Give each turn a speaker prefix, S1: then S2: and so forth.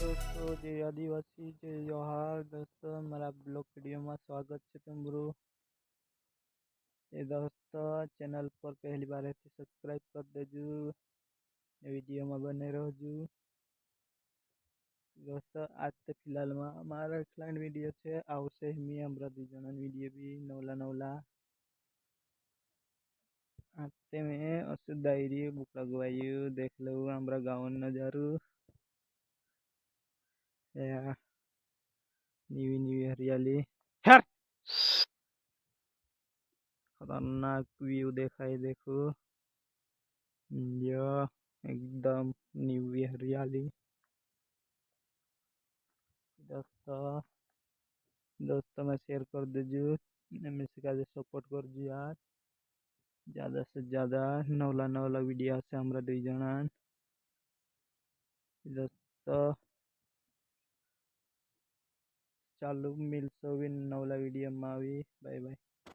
S1: दोस्तों जय आदिवासी जय जोहार दोस्तों मारा ब्लॉग वीडियो में स्वागत है तुम्हारू। ये दोस्तों चैनल पर पहली बार है तो सब्सक्राइब कर देजू, वीडियो में बने रहजू। दोस्तों आज तो फिलहाल में हमारा क्लाइंट वीडियो है आवशे मी हमारा दूजना वीडियो भी नवला नवला आते में असु डायरी बुक लगवायु देख लो हमारा गाँव नजारू या नीवी हरियाली खतरनाक व्यू देखाई देखो यो एकदम नीवी हरियाली। दोस्तों दोस्तों में शेयर कर दीजिए मेरे सपोर्ट कर जी यार ज़्यादा से ज़्यादा नवला नवला वीडियो से हमारा दुई जना। दोस्तों चालू मिलसो भी नवला वीडियो में भी बाय बाय।